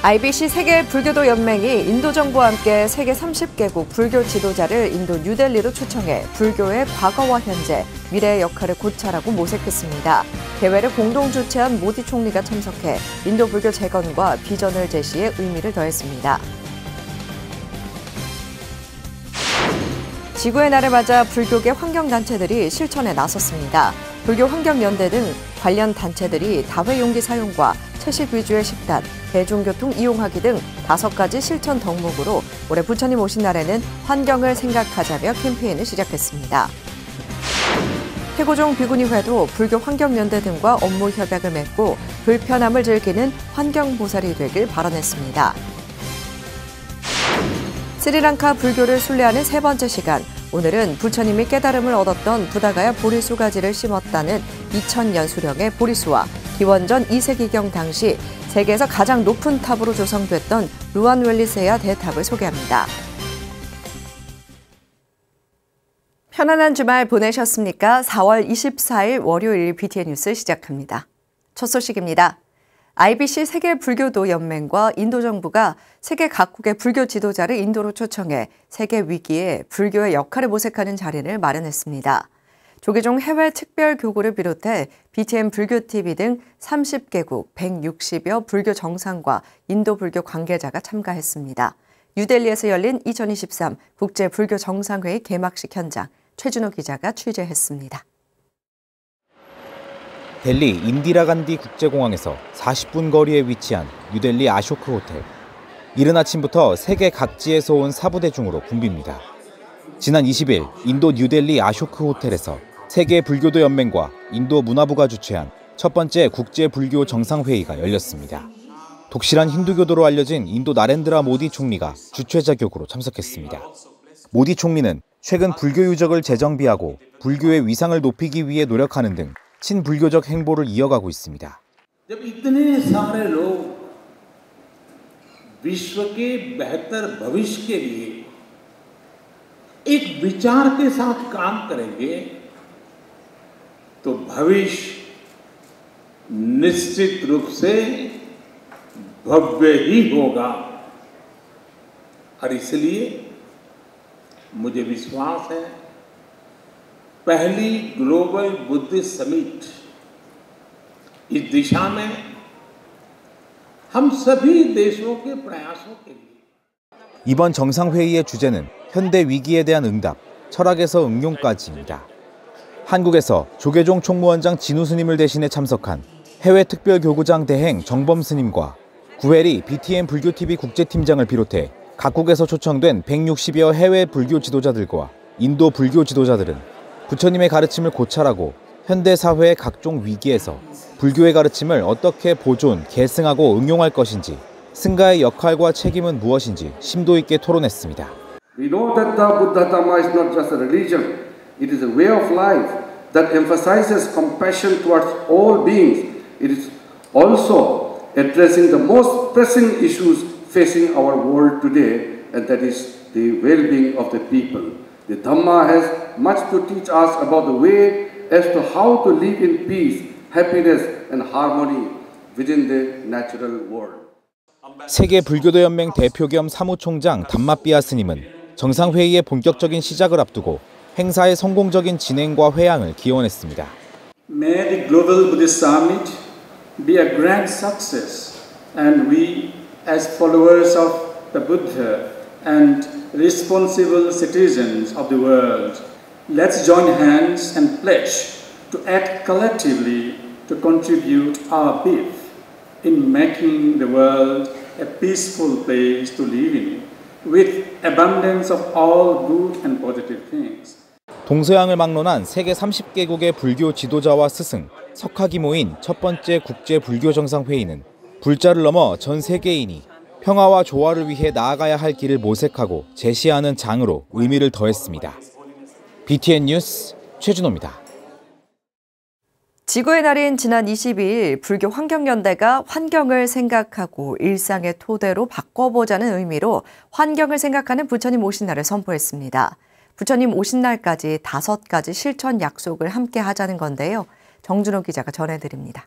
IBC 세계 불교도 연맹이 인도 정부와 함께 세계 30개국 불교 지도자를 인도 뉴델리로 초청해 불교의 과거와 현재, 미래의 역할을 고찰하고 모색했습니다. 대회를 공동 주최한 모디 총리가 참석해 인도 불교 재건과 비전을 제시해 의미를 더했습니다. 지구의 날을 맞아 불교계 환경단체들이 실천에 나섰습니다. 불교환경연대 등 관련 단체들이 다회용기 사용과 채식 위주의 식단, 대중교통 이용하기 등 5가지 실천 덕목으로 올해 부처님 오신 날에는 환경을 생각하자며 캠페인을 시작했습니다. 태고종 비구니회도 불교환경연대 등과 업무 협약을 맺고 불편함을 즐기는 환경보살이 되길 발언했습니다. 스리랑카 불교를 순례하는 3번째 시간, 오늘은 부처님이 깨달음을 얻었던 부다가야 보리수 가지를 심었다는 2000년 수령의 보리수와 기원전 2세기경 당시 세계에서 가장 높은 탑으로 조성됐던 루안웰리세야 대탑을 소개합니다. 편안한 주말 보내셨습니까? 4월 24일 월요일 BTN 뉴스 시작합니다. 첫 소식입니다. IBC 세계 불교도 연맹과 인도 정부가 세계 각국의 불교 지도자를 인도로 초청해 세계 위기에 불교의 역할을 모색하는 자리를 마련했습니다. 조계종 해외 특별 교구를 비롯해 BTN 불교TV 등 30개국 160여 불교 정상과 인도 불교 관계자가 참가했습니다. 뉴델리에서 열린 2023 국제 불교 정상회의 개막식 현장, 최준호 기자가 취재했습니다. 델리 인디라간디 국제공항에서 40분 거리에 위치한 뉴델리 아쇼크 호텔. 이른 아침부터 세계 각지에서 온 사부대중으로 붐빕니다. 지난 20일 인도 뉴델리 아쇼크 호텔에서 세계 불교도 연맹과 인도 문화부가 주최한 첫 번째 국제 불교 정상회의가 열렸습니다. 독실한 힌두교도로 알려진 인도 나렌드라 모디 총리가 주최자 격으로 참석했습니다. 모디 총리는 최근 불교 유적을 재정비하고 불교의 위상을 높이기 위해 노력하는 등 친불교적 행보를 이어가고 있습니다. जब इतने सारे लोग विश्व के बेहतर भविष्य के लिए एक विचार के साथ काम करेंगे तो भविष्य निश्चित रूप से भव्य ही होगा और इसलिए मुझे विश्वास है पहली ग्लोबल बुद्धिस्ट समिट इस दिशा में हम सभी देशों के प्रयासों के लिए 이번 정상회의의 주제는 현대 위기에 대한 응답, 철학에서 응용까지입니다. 한국에서 조계종 총무원장 진우 스님을 대신해 참석한 해외 특별교구장 대행 정범 스님과 구혜리 BTN 불교TV 국제팀장을 비롯해 각국에서 초청된 160여 해외 불교 지도자들과 인도 불교 지도자들은 부처님의 가르침을 고찰하고 현대사회의 각종 위기에서 불교의 가르침을 어떻게 보존, 계승하고 응용할 것인지, 승가의 역할과 책임은 무엇인지 심도 있게 토론했습니다. We know that the Buddha Dhamma is not just a religion, it is a way of life that emphasizes compassion towards all beings. It is also addressing the most pressing issues facing our world today, and that is the well-being of the people. The Dhamma has much to teach us about the way as to how to live in peace, happiness and harmony within the natural world. 세계 불교도 연맹 대표 겸 사무총장 담마비아 스님은 정상회의의 본격적인 시작을 앞두고 행사의 성공적인 진행과 회양을 기원했습니다. May the Global Buddhist Summit be a grand success, and we, as followers of the Buddha and responsible citizens of the world, let's join hands and pledge to act collectively to contribute our bit in making the world a peaceful place to live in, with abundance of all good and positive things. 동서양을 막론한 세계 30개국의 불교 지도자와 스승, 석학이 모인 첫 번째 국제 불교 정상회의는 불자를 넘어 전 세계인이 평화와 조화를 위해 나아가야 할 길을 모색하고 제시하는 장으로 의미를 더했습니다. BTN 뉴스 최준호입니다. 지구의 날인 지난 22일 불교 환경연대가 환경을 생각하고 일상의 토대로 바꿔보자는 의미로 환경을 생각하는 부처님 오신 날을 선포했습니다. 부처님 오신 날까지 5가지 실천 약속을 함께 하자는 건데요. 정준호 기자가 전해드립니다.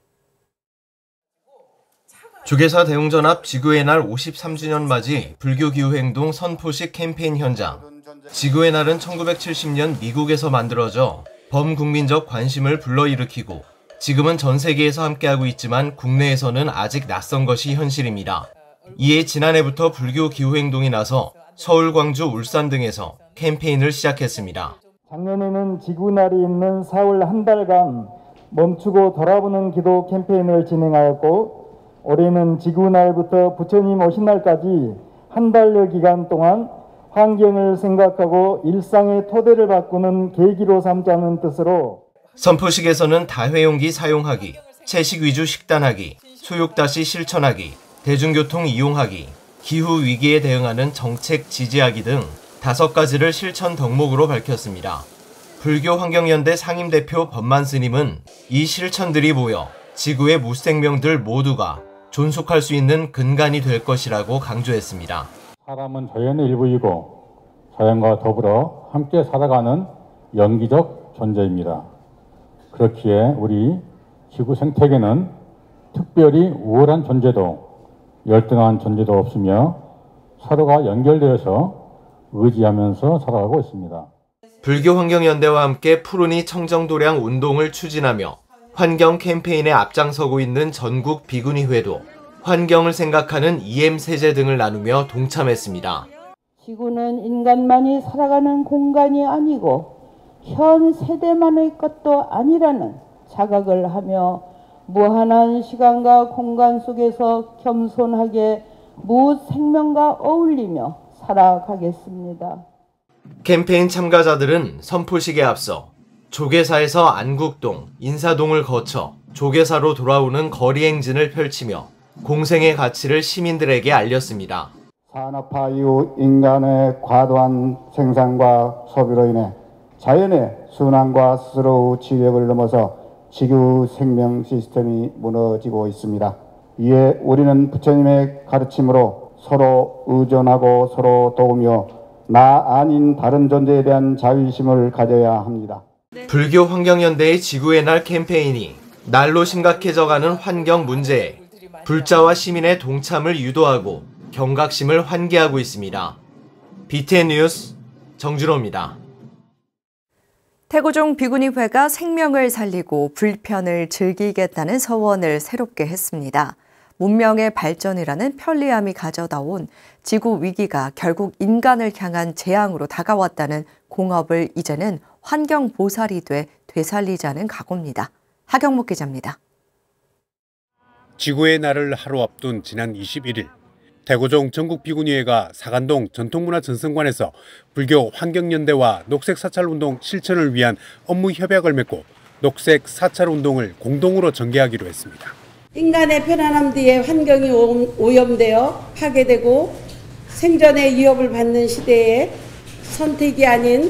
조계사 대웅전합 지구의 날 53주년 맞이 불교 기후행동 선포식 캠페인 현장. 지구의 날은 1970년 미국에서 만들어져 범국민적 관심을 불러일으키고 지금은 전 세계에서 함께하고 있지만 국내에서는 아직 낯선 것이 현실입니다. 이에 지난해부터 불교 기후행동이 나서 서울, 광주, 울산 등에서 캠페인을 시작했습니다. 작년에는 지구날이 있는 4월 한 달간 멈추고 돌아보는 기도 캠페인을 진행하였고 올해는 지구날부터 부처님 오신 날까지 한 달여 기간 동안 환경을 생각하고 일상의 토대를 바꾸는 계기로 삼자는 뜻으로 선포식에서는 다회용기 사용하기, 채식 위주 식단하기, 수육 다시 실천하기, 대중교통 이용하기, 기후 위기에 대응하는 정책 지지하기 등 5가지를 실천 덕목으로 밝혔습니다. 불교 환경연대 상임대표 법만 스님은 이 실천들이 모여 지구의 무생명들 모두가 존속할 수 있는 근간이 될 것이라고 강조했습니다. 사람은 자연의 일부이고 자연과 더불어 함께 살아가는 영기적 존재입니다. 그렇기에 우리 지구 생태계는 특별히 우월한 존재도 열등한 존재도 없으며 서로가 연결되어서 의지하면서 살아가고 있습니다. 불교환경연대와 함께 푸르니 청정도량 운동을 추진하며 환경 캠페인에 앞장서고 있는 전국 비구니회도 환경을 생각하는 EM세제 등을 나누며 동참했습니다. 지구는 인간만이 살아가는 공간이 아니고 현 세대만의 것도 아니라는 자각을 하며 무한한 시간과 공간 속에서 겸손하게 무엇 생명과 어울리며 살아가겠습니다. 캠페인 참가자들은 선포식에 앞서 조계사에서 안국동, 인사동을 거쳐 조계사로 돌아오는 거리 행진을 펼치며 공생의 가치를 시민들에게 알렸습니다. 산업화 이후 인간의 과도한 생산과 소비로 인해 자연의 순환과 스스로 지역을 넘어서 지구 생명 시스템이 무너지고 있습니다. 이에 우리는 부처님의 가르침으로 서로 의존하고 서로 도우며 나 아닌 다른 존재에 대한 자의심을 가져야 합니다. 불교 환경연대의 지구의 날 캠페인이 날로 심각해져가는 환경 문제에 불자와 시민의 동참을 유도하고 경각심을 환기하고 있습니다. BTN 뉴스 정준호입니다. 태고종 비구니회가 생명을 살리고 불편을 즐기겠다는 서원을 새롭게 했습니다. 문명의 발전이라는 편리함이 가져다 온 지구 위기가 결국 인간을 향한 재앙으로 다가왔다는 공업을 이제는 환경 보살이 돼 되살리자는 각오입니다. 하경목 기자입니다. 지구의 날을 하루 앞둔 지난 21일 태고종 전국 비구니회가 사간동 전통문화전승관에서 불교 환경연대와 녹색사찰운동 실천을 위한 업무 협약을 맺고 녹색 사찰운동을 공동으로 전개하기로 했습니다. 인간의 편안함 뒤에 환경이 오염되어 파괴되고 생존의 위협을 받는 시대에 선택이 아닌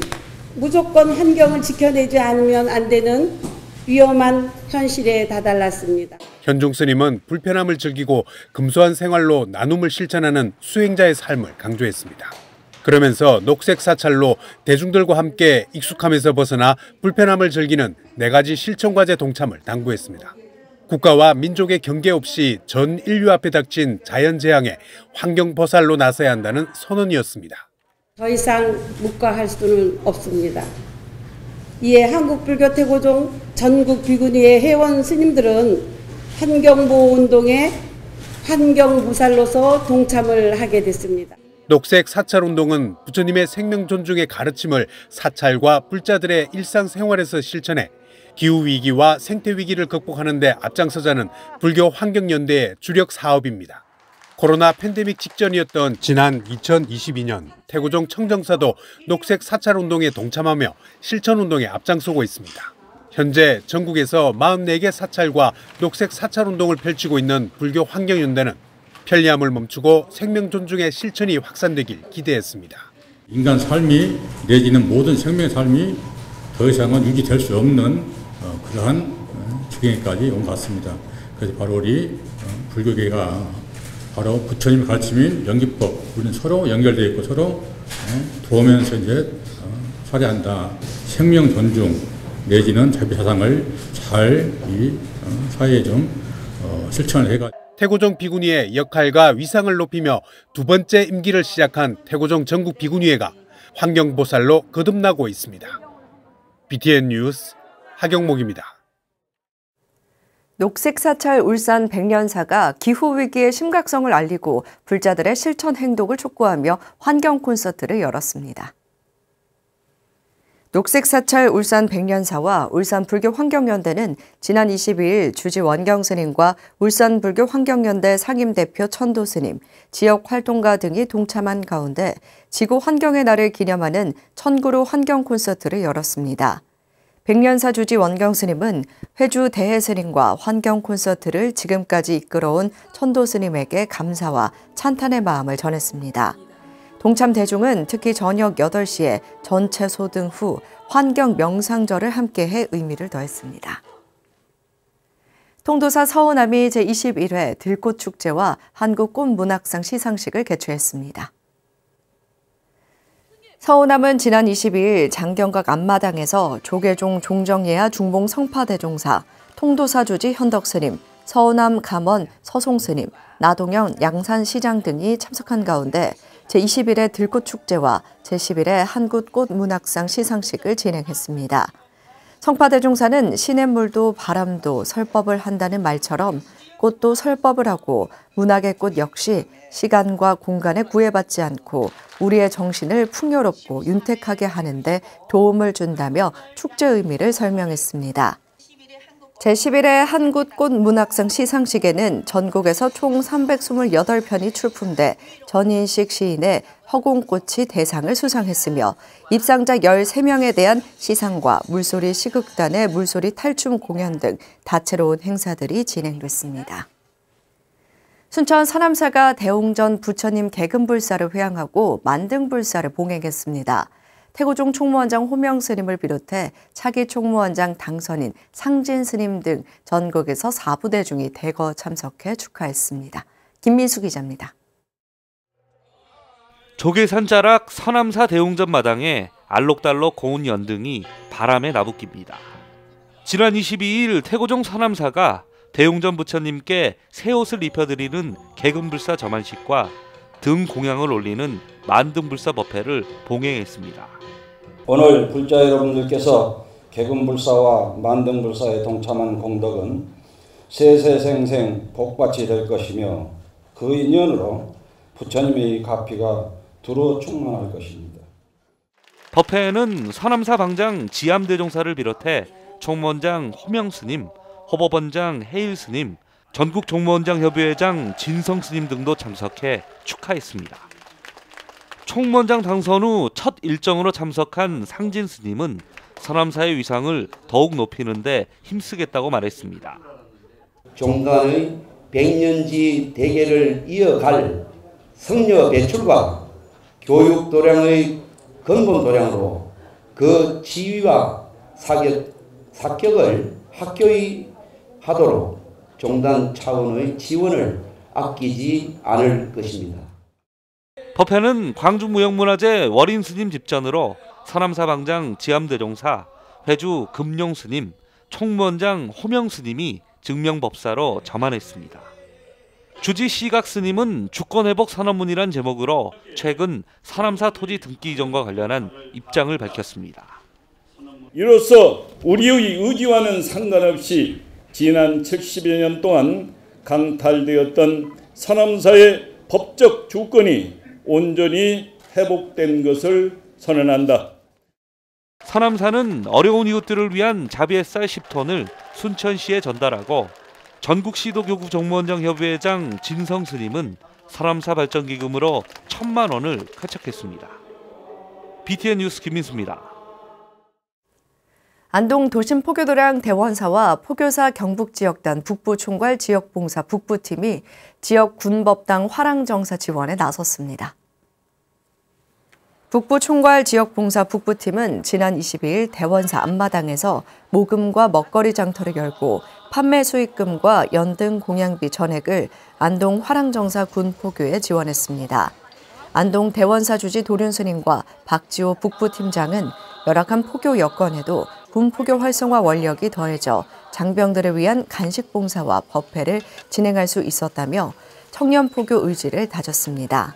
무조건 환경을 지켜내지 않으면 안 되는 위험한 현실에 다다랐습니다. 현종 스님은 불편함을 즐기고 금소한 생활로 나눔을 실천하는 수행자의 삶을 강조했습니다. 그러면서 녹색 사찰로 대중들과 함께 익숙함에서 벗어나 불편함을 즐기는 4가지 실천과제 동참을 당부했습니다. 국가와 민족의 경계 없이 전 인류 앞에 닥친 자연재앙에 환경보살로 나서야 한다는 선언이었습니다. 더 이상 묵과할 수는 없습니다. 이에 한국불교 태고종 전국 비구니의 회원 스님들은 환경보호운동에 환경보살로서 동참을 하게 됐습니다. 녹색 사찰운동은 부처님의 생명 존중의 가르침을 사찰과 불자들의 일상생활에서 실천해 기후위기와 생태위기를 극복하는 데 앞장서자는 불교 환경연대의 주력 사업입니다. 코로나 팬데믹 직전이었던 지난 2022년 태고종 청정사도 녹색 사찰운동에 동참하며 실천운동에 앞장서고 있습니다. 현재 전국에서 44개 사찰과 녹색 사찰운동을 펼치고 있는 불교 환경연대는 편리함을 멈추고 생명 존중의 실천이 확산되길 기대했습니다. 인간 삶이 내지는 모든 생명의 삶이 더 이상은 유지될 수 없는 그러한 지경에까지 온 것 같습니다. 그래서 바로 우리 불교계가 바로 부처님 가르침인 연기법, 우리는 서로 연결되어 있고 서로 도우면서 이제 살아야 한다. 생명 존중 내지는 자비 사상을 잘 이 사회에 좀 실천을 해가. 태고종 비구니의 역할과 위상을 높이며 두 번째 임기를 시작한 태고종 전국 비구니회가 환경보살로 거듭나고 있습니다. BTN 뉴스 하경목입니다. 녹색사찰 울산 백년사가 기후위기의 심각성을 알리고 불자들의 실천 행동을 촉구하며 환경 콘서트를 열었습니다. 녹색사찰 울산 백년사와 울산불교환경연대는 지난 22일 주지 원경스님과 울산불교환경연대 상임대표 천도스님, 지역활동가 등이 동참한 가운데 지구환경의 날을 기념하는 천구루 환경 콘서트를 열었습니다. 백년사 주지 원경스님은 회주 대해스님과 환경 콘서트를 지금까지 이끌어온 천도스님에게 감사와 찬탄의 마음을 전했습니다. 동참 대중은 특히 저녁 8시에 전체 소등 후 환경 명상절을 함께해 의미를 더했습니다. 통도사 서운함이 제21회 들꽃축제와 한국꽃문학상 시상식을 개최했습니다. 서운함은 지난 22일 장경각 앞마당에서 조계종 종정예하 중봉 성파대종사, 통도사 주지 현덕스님, 서운함 감원 서송스님, 나동영 양산시장 등이 참석한 가운데 제21회 들꽃축제와 제11회 한국꽃문학상 시상식을 진행했습니다. 성파대종사는 시냇물도 바람도 설법을 한다는 말처럼 꽃도 설법을 하고 문학의 꽃 역시 시간과 공간에 구애받지 않고 우리의 정신을 풍요롭고 윤택하게 하는 데 도움을 준다며 축제 의미를 설명했습니다. 제11회 한국꽃문학상 시상식에는 전국에서 총 328편이 출품돼 전인식 시인의 허공꽃이 대상을 수상했으며 입상자 13명에 대한 시상과 물소리 시극단의 물소리 탈춤 공연 등 다채로운 행사들이 진행됐습니다. 순천 서남사가 대웅전 부처님 개금불사를 회항하고 만등불사를 봉행했습니다. 태고종 총무원장 호명스님을 비롯해 차기 총무원장 당선인 상진 스님 등 전국에서 4부대중이 대거 참석해 축하했습니다. 김민수 기자입니다. 조계산자락 서남사 대웅전 마당에 알록달록 고운 연등이 바람에 나부낍니다. 지난 22일 태고종 서남사가 대웅전 부처님께 새 옷을 입혀드리는 개금불사 점안식과 등 공양을 올리는 만등불사 법회를 봉행했습니다. 오늘 불자 여러분들께서 개금불사와 만등불사에 동참한 공덕은 세세생생 복받이 될 것이며 그 인연으로 부처님의 가피가 두루 충만할 것입니다. 법회에는 서남사 방장 지암대종사를 비롯해 총무원장 호명스님, 허법원장 해일스님, 전국총무원장협의회장 진성스님 등도 참석해 축하했습니다. 총무원장 당선 후 첫 일정으로 참석한 상진스님은 서남사의 위상을 더욱 높이는 데 힘쓰겠다고 말했습니다. 종단의 백년지 대계를 이어갈 성녀 배출과 교육 도량의 근본 도량으로 그 지위와 사격을 학교의 하도록 종단 차원의 지원을 아끼지 않을 것입니다. 법회는 광주무형문화재 월인스님 집전으로 서남사 방장 지암대종사, 회주 금룡스님, 총무원장 호명스님이 증명법사로 점안했습니다. 주지 시각스님은 주권회복 선언문이란 제목으로 최근 서남사 토지 등기 이전과 관련한 입장을 밝혔습니다. 이로써 우리의 의지와는 상관없이 지난 70여 년 동안 강탈되었던 서남사의 법적 주권이 온전히 회복된 것을 선언한다. 서남사는 어려운 이웃들을 위한 자비의 쌀 10톤을 순천시에 전달하고 전국시도교구 정무원장협의회장 진성스님은 서남사 발전기금으로 1,000만 원을 카척했습니다. BTN 뉴스 김민수입니다. 안동 도심포교도량 대원사와 포교사 경북지역단 북부총괄 지역봉사 북부팀이 지역 군법당 화랑정사 지원에 나섰습니다. 북부총괄 지역봉사 북부팀은 지난 22일 대원사 앞마당에서 모금과 먹거리 장터를 열고 판매 수익금과 연등 공양비 전액을 안동 화랑정사 군포교에 지원했습니다. 안동 대원사 주지 도륜스님과 박지호 북부팀장은 열악한 포교 여건에도 군포교 활성화 원력이 더해져 장병들을 위한 간식 봉사와 법회를 진행할 수 있었다며 청년포교 의지를 다졌습니다.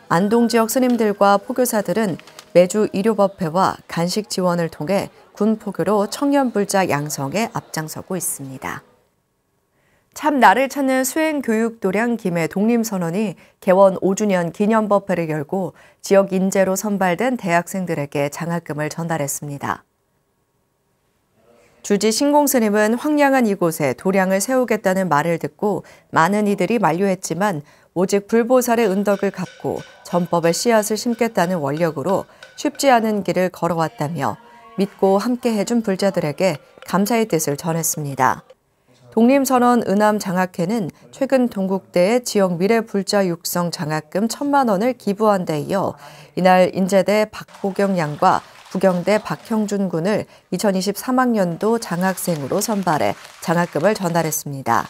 안동 지역 스님들과 포교사들은 매주 의료법회와 간식 지원을 통해 군포교로 청년불자 양성에 앞장서고 있습니다. 참 나를 찾는 수행교육도량 김해 독립선언이 개원 5주년 기념법회를 열고 지역 인재로 선발된 대학생들에게 장학금을 전달했습니다. 주지 신공스님은 황량한 이곳에 도량을 세우겠다는 말을 듣고 많은 이들이 만류했지만 오직 불보살의 은덕을 갚고 전법의 씨앗을 심겠다는 원력으로 쉽지 않은 길을 걸어왔다며 믿고 함께 해준 불자들에게 감사의 뜻을 전했습니다. 독립선언 은암 장학회는 최근 동국대의 지역 미래 불자 육성 장학금 1,000만 원을 기부한 데 이어 이날 인제대 박보경 양과 부경대 박형준 군을 2023학년도 장학생으로 선발해 장학금을 전달했습니다.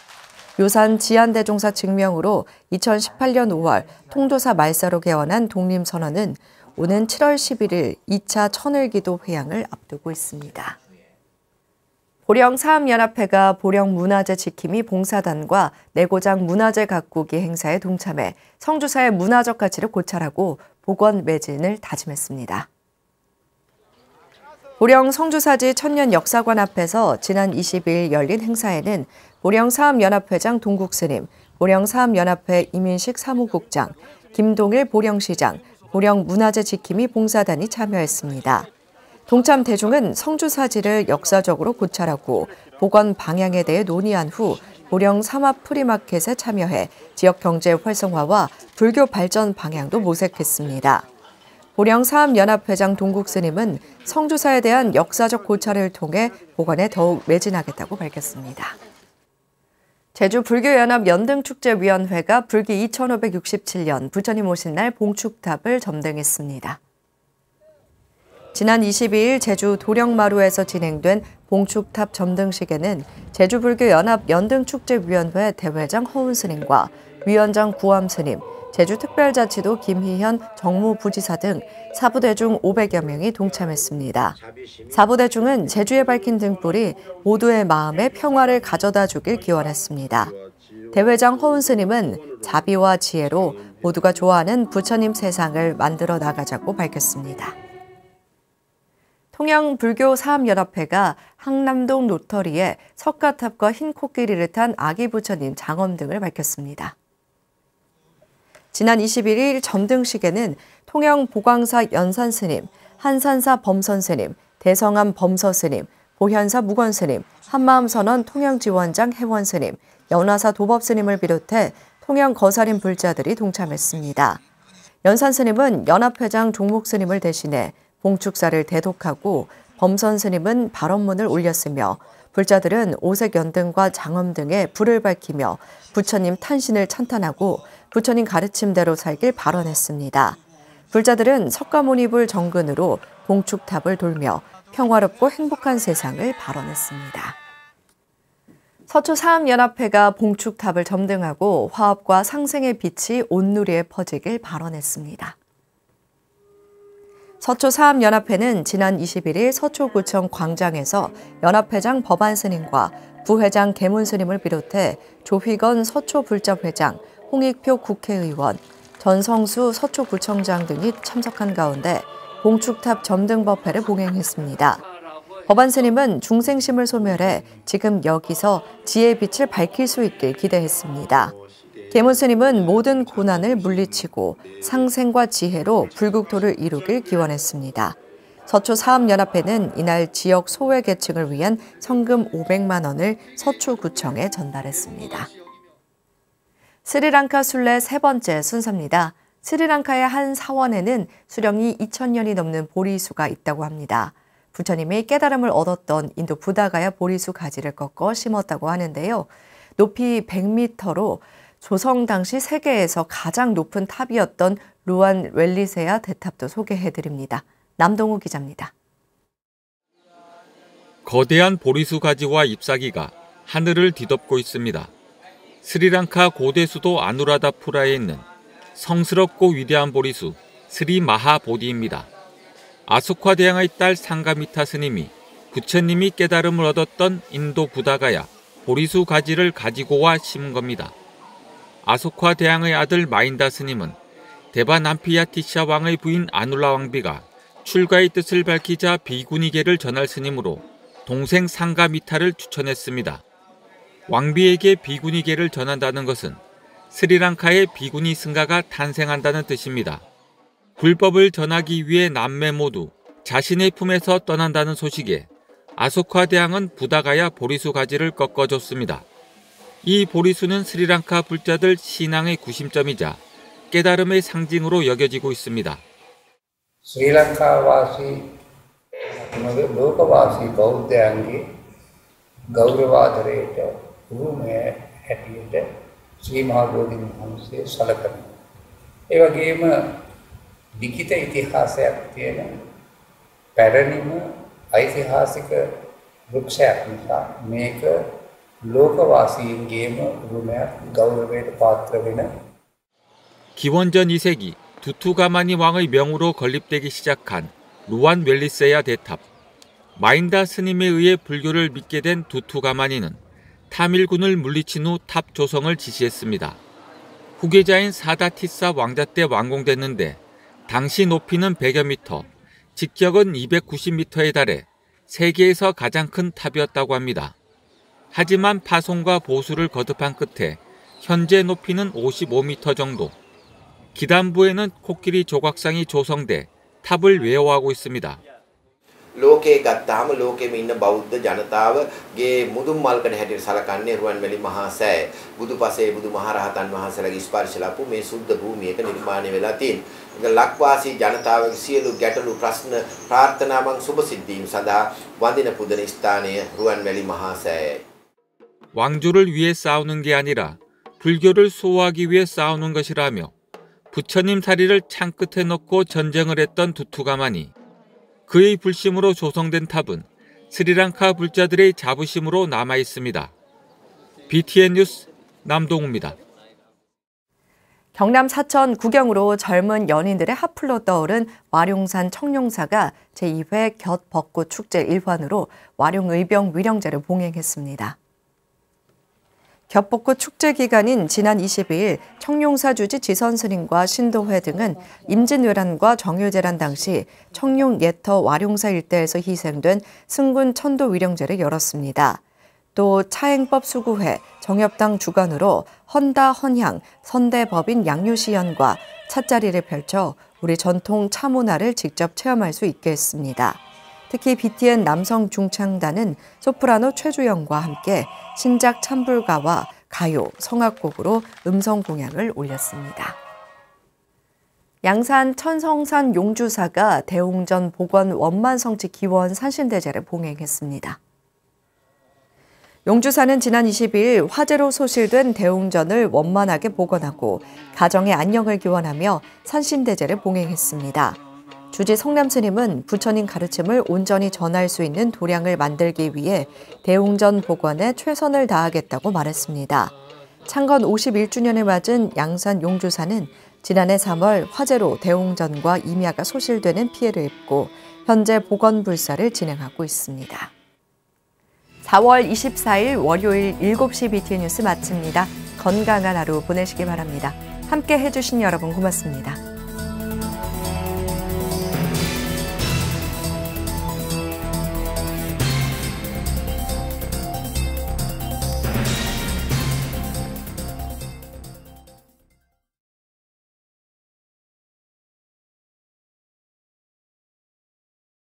요산 지안대종사 증명으로 2018년 5월 통도사 말사로 개원한 독립선언은 오는 7월 11일 2차 천을기도 회양을 앞두고 있습니다. 보령사암연합회가 보령문화재 지킴이 봉사단과 내고장 문화재 가꾸기 행사에 동참해 성주사의 문화적 가치를 고찰하고 복원 매진을 다짐했습니다. 보령 성주사지 천년 역사관 앞에서 지난 20일 열린 행사에는 보령사암연합회장 동국스님, 보령사암연합회 이민식 사무국장, 김동일 보령시장, 보령문화재 지킴이 봉사단이 참여했습니다. 동참 대중은 성주사지를 역사적으로 고찰하고 복원 방향에 대해 논의한 후 보령 삼합 프리마켓에 참여해 지역 경제 활성화와 불교 발전 방향도 모색했습니다. 보령 사암연합회장 동국스님은 성주사에 대한 역사적 고찰을 통해 복원에 더욱 매진하겠다고 밝혔습니다. 제주불교연합 연등축제위원회가 불기 2567년 부처님 오신 날 봉축탑을 점등했습니다. 지난 22일 제주 도령마루에서 진행된 봉축탑 점등식에는 제주불교연합 연등축제위원회 대회장 허운스님과 위원장 구암스님, 제주특별자치도 김희현 정무부지사 등 사부대중 500여 명이 동참했습니다. 사부대중은 제주에 밝힌 등불이 모두의 마음에 평화를 가져다 주길 기원했습니다. 대회장 허운스님은 자비와 지혜로 모두가 좋아하는 부처님 세상을 만들어 나가자고 밝혔습니다. 통영불교사암연합회가 항남동 로터리에 석가탑과 흰 코끼리를 탄 아기 부처님 장엄 등을 밝혔습니다. 지난 21일 점등식에는 통영 보광사 연산스님, 한산사 범선스님, 대성암 범서스님, 보현사 무건스님, 한마음선원 통영지원장 해원스님, 연화사 도법스님을 비롯해 통영 거사림 불자들이 동참했습니다. 연산스님은 연합회장 종목스님을 대신해 봉축사를 대독하고 범선스님은 발언문을 올렸으며 불자들은 오색 연등과 장엄 등에 불을 밝히며 부처님 탄신을 찬탄하고 부처님 가르침대로 살길 발언했습니다. 불자들은 석가모니불 정근으로 봉축탑을 돌며 평화롭고 행복한 세상을 발언했습니다. 서초사암연합회가 봉축탑을 점등하고 화합과 상생의 빛이 온누리에 퍼지길 발언했습니다. 서초사암연합회는 지난 21일 서초구청 광장에서 연합회장 법안스님과 부회장 계문스님을 비롯해 조휘건 서초불자회장, 홍익표 국회의원, 전성수 서초구청장 등이 참석한 가운데 봉축탑 점등법회를 봉행했습니다. 법안스님은 중생심을 소멸해 지금 여기서 지혜의 빛을 밝힐 수 있길 기대했습니다. 계문스님은 모든 고난을 물리치고 상생과 지혜로 불국토를 이루길 기원했습니다. 서초사암연합회는 이날 지역 소외계층을 위한 성금 500만 원을 서초구청에 전달했습니다. 스리랑카 순례 세 번째 순서입니다. 스리랑카의 한 사원에는 수령이 2000년이 넘는 보리수가 있다고 합니다. 부처님이 깨달음을 얻었던 인도 부다가야 보리수 가지를 꺾어 심었다고 하는데요. 높이 100m로 조성 당시 세계에서 가장 높은 탑이었던 루안 웰리세아 대탑도 소개해드립니다. 남동우 기자입니다. 거대한 보리수 가지와 잎사귀가 하늘을 뒤덮고 있습니다. 스리랑카 고대 수도 아누라다푸라에 있는 성스럽고 위대한 보리수 스리 마하보디입니다. 아소카 대왕의 딸 상가미타 스님이 부처님이 깨달음을 얻었던 인도 부다가야 보리수 가지를 가지고 와 심은 겁니다. 아소카 대왕의 아들 마인다 스님은 데바남피야티샤 왕의 부인 아눌라 왕비가 출가의 뜻을 밝히자 비구니계를 전할 스님으로 동생 상가미타를 추천했습니다. 왕비에게 비구니계를 전한다는 것은 스리랑카의 비구니 승가가 탄생한다는 뜻입니다. 불법을 전하기 위해 남매 모두 자신의 품에서 떠난다는 소식에 아소카 대왕은 부다가야 보리수 가지를 꺾어줬습니다. 이 보리수는 스리랑카 불자들 신앙의 구심점이자 깨달음의 상징으로 여겨지고 있습니다. 스리랑카와시, 로카와시 බෞද්ධයන්ගේ ගෞරවාදරයට උරුමය හැටියට ශ්‍රී මහා බෝධීන් වහන්සේ සැලකනවා. ඒ වගේම ලිඛිත ඉතිහාසයක් තියෙන පැරණිම ඓතිහාසික වෘක්ෂයක් නිසා මේක ලෝකවාසීන්ගේම උරුමයක් ගෞරවයට පාත්‍ර වෙන. 기원전 2세기 두투가마니 왕의 명으로 건립되기 시작한 루안 웰리세야 대탑. 마인다 스님에 의해 불교를 믿게 된 두투가마니는 타밀군을 물리친 후 탑 조성을 지시했습니다. 후계자인 사다티사 왕자 때 완공됐는데 당시 높이는 100여 미터, 직격은 290m에 달해 세계에서 가장 큰 탑이었다고 합니다. 하지만 파손과 보수를 거듭한 끝에 현재 높이는 55m 정도. 기단부에는 코끼리 조각상이 조성돼 탑을 외워하고 있습니다. ලෝකේ ගත්තාම ලෝකෙම ඉන්න බෞද්ධ ජනතාවගේ මුදුන් මල්කඩ හැටියට සලකන්නේ රුවන්වැලි මහා සෑය. බුදුපසේ බුදුමහරහතන් වහන්සේලාගේ ස්පර්ශ ලැබු මේ සුද්ධ භූමියක නිර්මාණය වෙලා තියෙන. ඒක ලක්වාසී ජනතාවගේ සියලු ගැටලු ප්‍රශ්න ප්‍රාර්ථනාවන් සුබ සිද්ධීම් සඳහා වඳින පුදන ස්ථානය රුවන්වැලි මහා සෑයයි. 왕조를 위해 싸우는 게 아니라 불교를 수호하기 위해 싸우는 것이라며 부처님 사리를 창 끝에 놓고 전쟁을 했던 두투가마니. 그의 불심으로 조성된 탑은 스리랑카 불자들의 자부심으로 남아 있습니다. BTN 뉴스 남동우입니다. 경남 사천 구경으로 젊은 연인들의 하플로 떠오른 와룡산 청룡사가 제2회 곁벚꽃 축제 일환으로 와룡의병 위령제를 봉행했습니다. 겹벚꽃 축제 기간인 지난 22일 청룡사 주지 지선스님과 신도회 등은 임진왜란과 정유재란 당시 청룡 예터 와룡사 일대에서 희생된 승군 천도 위령제를 열었습니다. 또 차행법 수구회, 정협당 주관으로 헌다 헌향, 선대법인 양유시연과 찻자리를 펼쳐 우리 전통 차 문화를 직접 체험할 수 있게 했습니다. 특히 BTN 남성 중창단은 소프라노 최주영과 함께 신작 찬불가와 가요, 성악곡으로 음성 공양을 올렸습니다. 양산 천성산 용주사가 대웅전 복원 원만성지 기원 산신대제를 봉행했습니다. 용주사는 지난 22일 화재로 소실된 대웅전을 원만하게 복원하고 가정의 안녕을 기원하며 산신대제를 봉행했습니다. 주지 성남스님은 부처님 가르침을 온전히 전할 수 있는 도량을 만들기 위해 대웅전 복원에 최선을 다하겠다고 말했습니다. 창건 51주년을 맞은 양산 용주사는 지난해 3월 화재로 대웅전과 임야가 소실되는 피해를 입고 현재 복원 불사를 진행하고 있습니다. 4월 24일 월요일 7시 BTN 뉴스 마칩니다. 건강한 하루 보내시기 바랍니다. 함께 해주신 여러분 고맙습니다.